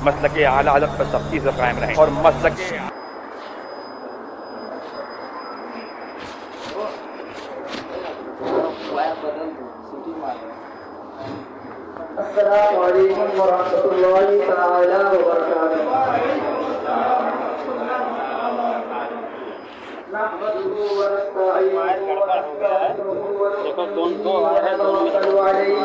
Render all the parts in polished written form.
مسلک اعلیٰ حضرت پر سختی سے قائم رہیں اور مسلک السلام علیکم ورحمۃ اللہ تعالی وبرکاتہ. نحمده ونستعينه ونتوكل عليه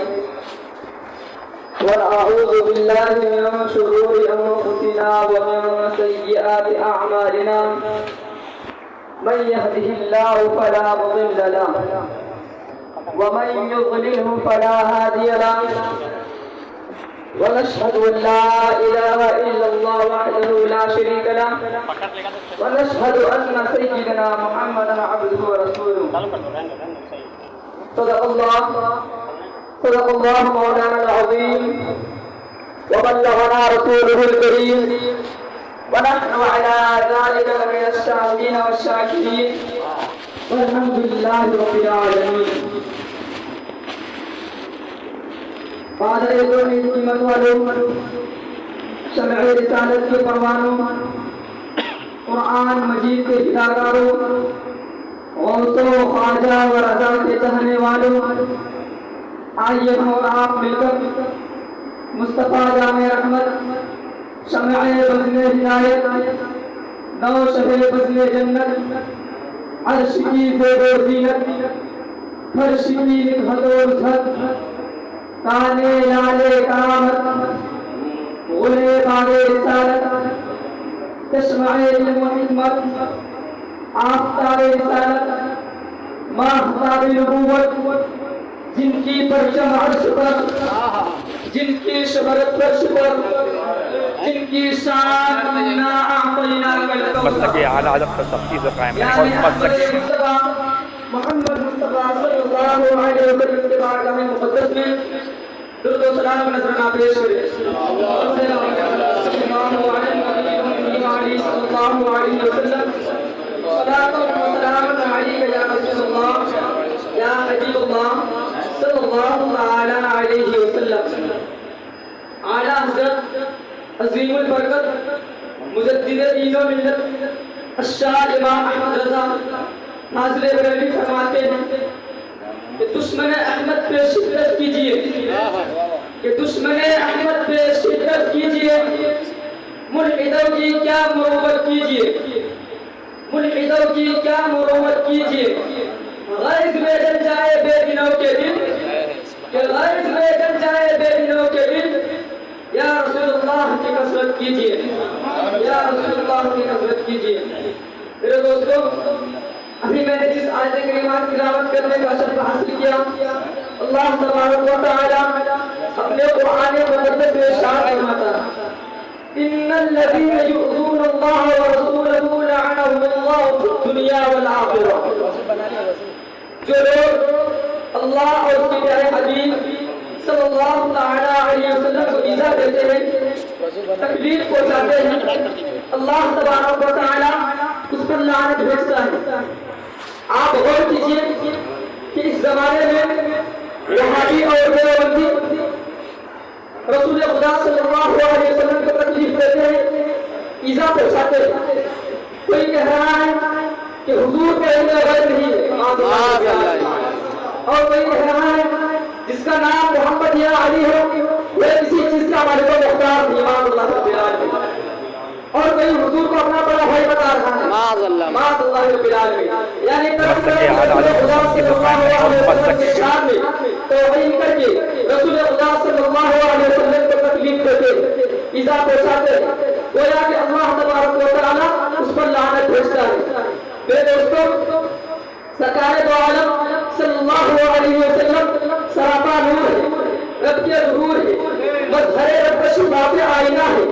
ونعوذ بالله من شرور انفسنا ومن سيئات اعمالنا. من يهده الله فلا مضل له ومن يضلله فلا هادي له. ونشهد أن لا إله إلا الله وحده لا شريك له ونشهد أن سيدنا محمدا عبده ورسوله. صدق الله مولانا العظيم وبلغنا رسوله الكريم ونحن على ذلك لمن الشاهدين والشاكرين والحمد لله رب العالمين. فادر توحید کی مت والوں، شمع رسالت کے پروانوں، قرآن مجید کے ہدایتکاروں، غوث و خواجہ و رضا کے چاہنے والوں، آئیے ہم اور آپ مل کر مصطفیٰ جامع رحمت، شمع بزم ہدایت، نو شہ بزم جنت، عرش کی زیب و زینت، فرش کی نکہت و عزت، تانے لالے کرامت، غلے بار رسالت، چشمہ علم و حکمت، آفتاب رسالت، ماہتاب نبوت، جن کی پرچم عرش پر، جن کی شہرت فرش پر، جن کی شان انا اعطیناک الکوثر، مسلک اعلیٰ حضرت پر سختی سے قائم رہیں اور مسلک محمد مصطفیٰ صلی اللہ علیہ وسلم کے بارگاہ مقدس میں درود و سلام نذرانہ پیش کریں. صلاۃ و سلام علیک یا رسول اللہ یا حبیب اللہ صلی اللہ علیہ وسلم. اعلیٰ حضرت عظیم البرکت مجدد دین و ملت الشاہ امام احمد رضا ناظر بریلوی فرماتے ہیں کہ دشمن احمد پہ شدت کیجیے، کہ دشمن احمد پہ شدت کیجیے، ملحدوں کی کیا مروت کیجیے، ملحدوں کی کیا مروت کیجیے. غیظ میں جل جائے بے دینوں کے دل، کہ غیظ میں جل جائے بے دینوں کے دل، یا رسول اللہ کی کثرت کیجیے، یا رسول اللہ کی کثرت کیجیے. میرے دوستوں، ابھی میں نے جس آیت کریمہ کی تلاوت کرنے کا شرف حاصل کیا، اللہ تبارک و تعالی اپنے قرآن مقدس میں ارشاد فرماتا ہے ان الذين يؤذون الله ورسوله لعنهم الله في الدنيا والآخرة. جو لوگ اللہ اور اس کے پیارے حبیب صلی اللہ علیہ وسلم کو ایذا دیتے ہیں، تکلیف پہنچاتے ہیں، اللہ تبارک و تعالی اس پر لعنت بھیجتا ہے. آپ غور کیجئے کہ اس زمانے میں وہابی اور دیوبندی رسول خدا صلی اللہ علیہ وسلم کو تکلیف دیتے ہیں، ایذا پہنچاتے ہیں. کوئی کہہ رہا ہے کہ حضور کا علم غیب نہیں ہے، اور کوئی کہہ رہا ہے جس کا نام محمد یا علی ہو وہ کسی چیز کا ہمارے کو مختار نہیں، معاذ اللہ رب العالمین. اور کوئی حضور کو اپنا بڑا بھائی بتا رہا ہے، معاذ اللہ رب العالمین. یعنی خدا صلی اللہ علیہ وسلم کے شان میں توہین کر کے رسول خدا صلی اللہ علیہ وسلم کو تکلیف دیتے، ایذا پہنچاتے، گویا کہ اللہ تبارک و تعالی اس پر لعنت بھیجتا ہے. میرے دوستوں، سرکار دو عالم صلی اللہ علیہ وسلم سراپا نور ہے، رب کے ظہور ہے، مظہر رب کا شفاف آئینہ ہے.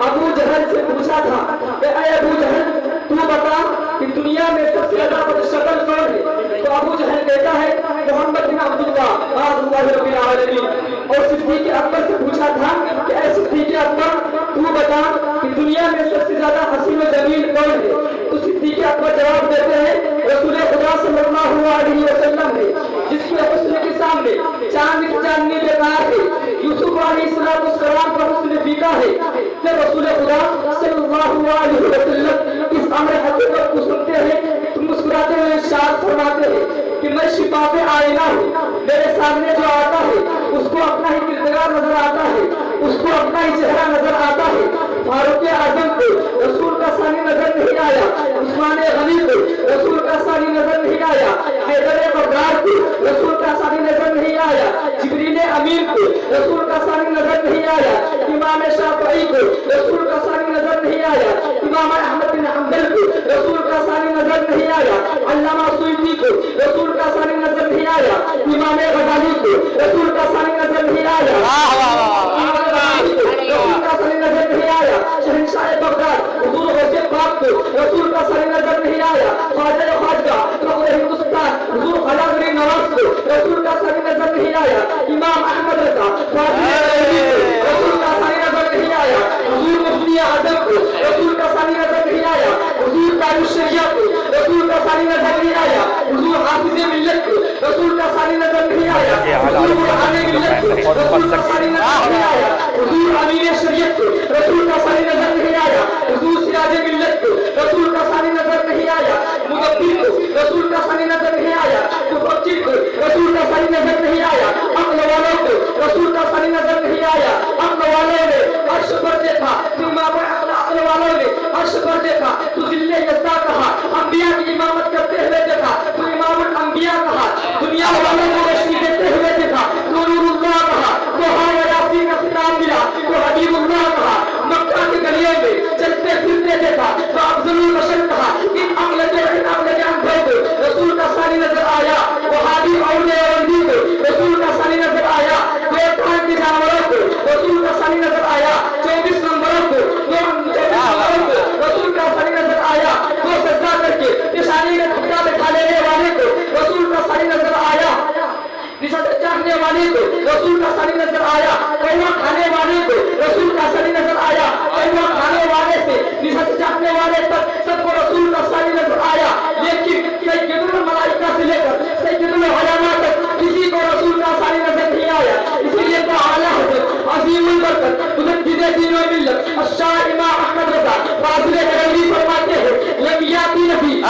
ابو جہل سے پوچھا تھا کہ اے ابو جہل تو بتا کہ دنیا میں سب سے زیادہ بدشکل کون ہے؟ تو ابو جہل کہتا ہے محمد بن عبداللہ معاذ اللہ رب العالمین. اور صدیق اکبر سے پوچھا تھا کہ اے صدیق اکبر تو بتا کہ دنیا میں سب سے زیادہ حسین و جمیل کون ہے؟ تو صدیق اکبر جواب دیتے ہیں رسول خدا صلی اللہ علیہ وسلم ہے، جس کے حسن کے سامنے چاند کی چاندنی بیکار ہے. یوسف علیہ السلام کا حسن فیقہ ہے جب رسول خدا صلی اللہ علیہ وسلم اس امر حقیقت کو سنتے ہیں تو مسکراتے ہوئے ارشاد فرماتے ہیں کہ میں شفاف آئینہ ہوں، میرے سامنے جو آتا ہے اس کو اپنا ہی کردار نظر آتا ہے، اس کو اپنا ہی چہرہ نظر آتا ہے۔ فاروق اعظم کو رسول کا ثانی نظر نہیں آیا، عثمان غنی کو رسول کا ثانی نظر نہیں آیا، حیدر بغداد کو رسول کا ثانی نظر نہیں آیا، جبریل امین کو رسول کا ثانی نظر نہیں آیا، امام شافعی کو رسول کا ثانی نظر نہیں آیا، امام احمد بن حنبل کو رسول کا ثانی نظر نہیں آیا، علامہ سیوطی کو رسول کا ثانی نظر نہیں آیا، امام غزالی کو رسول کا ثانی نظر نہیں آیا، رسول کا ثانی نظر نہیں آیا، شہنشاہ بغداد حضور غوث پاک کو رسول کا ثانی نظر نہیں آیا، خواجہ خواجہ فخر ہندوستان حضور خواجہ غریب نواز کو رسول کا ثانی نظر نہیں آیا، امام احمد رضا رسول کا ثانی نظر نہیں آیا، حضور مفتی اعظم کو رسول کا ثانی نظر نہیں آیا، حضور تاج الشریعہ کو رسول کا ثانی نظر نہیں آیا، حضور حافظ ملت کو رسول کا ثانی نظر نہیں آیا، حضور برہان ملت کو رسول کا ثانی نظر نہیں آیا، حضور امین شریعت کو رسول کا ثانی نظر نہیں آیا، حضور سراج ملت کو رسول کا ثانی نظر نہیں آیا، مدبر کو رسول کا ثانی نظر نہیں آیا، مفکر کو رسول کا ثانی نظر نہیں آیا، عقل والوں کو رسول کا ثانی نظر نہیں آیا، عقل والوں نے عرش پر دیکھا تو امام عقل والوں نے عرش پر دیکھا تو ذل یزدا کہا، انبیاء کی امامت کرتے ہوئے دیکھا تو امام الانبیاء کہا، دنیا والوں کو روشنی دیتے ہوئے دیکھا تو نور اللہ کہا، تو ہاں یاسین کا خطاب ملا تو حبیب اللہ کہا، مکہ کی گلیوں میں چلتے پھرتے دیکھا تو افضل البشر کہا، ان عقل اندھوں کو رسول کا ثانی نظر آیا، وہابی اولیاء اولادی کو رسول کا ثانی نظر آیا، کویتان کے جانوروں کو رسول کا ثانی نظر آیا، 24 نمبروں کو رسول کا ثانی نظر آیا، وہ سجدہ کر کے پیشانی میں ٹھکا بٹھا لینے والے کو رسول کا ثانی نظر آیا، نشاط چاہنے والے کو رسول کا ثانی نظر آیا، کلمہ کھانے والے کو رسول کا ثانی نظر آیا، کلمہ کھانے والے سے نشاط چاہنے والے تک سب کو رسول کا ثانی نظر آیا، لیکن سید الملائکہ سے لے کر سید العلماء تک کسی کو رسول کا ثانی نظر نہیں آیا، اسی لیے تو اعلیٰ حضرت عظیم البرکت مجدد دین و ملت الشاہ امام احمد رضا فاضل بریلوی فرماتے ہیں لم یاتی نبی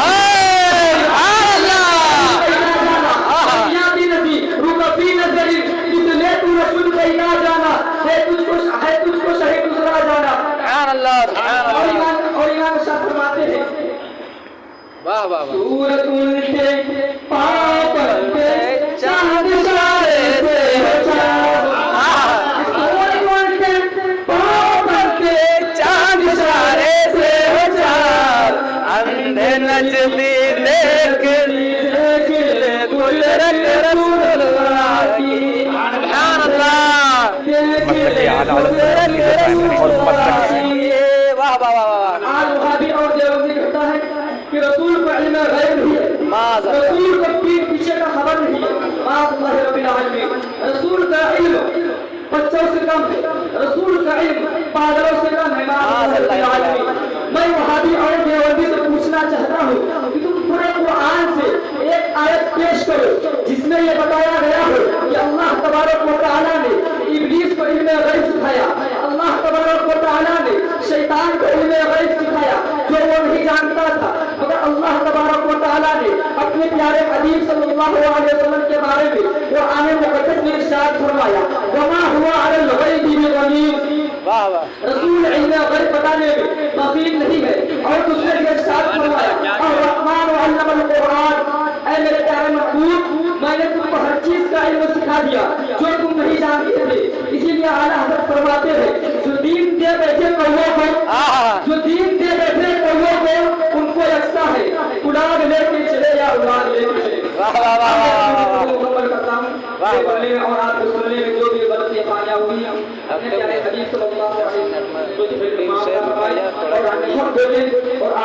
سورت ان کے پاؤں پہ چاند اشارے سے سورت ان کے پاؤں پہ چاند اشارے سے اندھے نجمی دیکھ قدرت رسول اللہ کی سبحان اللہ واہ واہ واہ آج وہابی اور دیوبندی کہتا ہے کہ رسول کو علم غیب نہیں ہے، رسول کو پیر پیچھے کا خبر نہیں ہے، معاذ اللہ رب العالمین، رسول کا علم بچوں سے کم ہے، رسول کا علم پاگلوں سے کم ہے، معاذ اللہ رب العالمین۔ میں وہابی اور دیوبندی سے پوچھنا چاہتا ہوں کہ تم پورے قرآن سے ایک آیت پیش کرو جس میں یہ بتایا گیا ہو کہ اللہ تبارک و تعالیٰ نے ابلیس کو علم غیب سکھایا، اللہ تبارک و تعالیٰ نے شیطان کو علم غیب سکھایا جو وہ نہیں جانتا تھا، مگر اللہ تبارک و تعالیٰ نے اپنے پیارے حبیب صلی اللہ علیہ وسلم کے بارے میں قرآن مقدس میں ارشاد فرمایا وما هو على الغیب بضنین، رسول علم غیب بتانے میں بخیل نہیں ہے، اور دوسرے نے ارشاد فرمایا الرحمن علم القرآن، اے میرے پیارے محبوب میں نے تم کو ہر چیز کا علم سکھا دیا جو تم نہیں جانتے تھے، اسی لیے اعلیٰ حضرت فرماتے ہیں جو دین دے بیٹھے کووں کو، جو دین دے بیٹھے کووں کو ان کو یکساں ہے، اڑان لے کے چلے یا اڑان لے کے چلے۔ مکمل کرتا ہوں یہ بولنے میں اور آپ کو سننے میں جو بھی غلطی خامیاں ہوئی ہیں اپنے پیارے حبیب صلی اللہ علیہ وسلم کو معاف فرمائے اور ہمیں حق دے دیں اور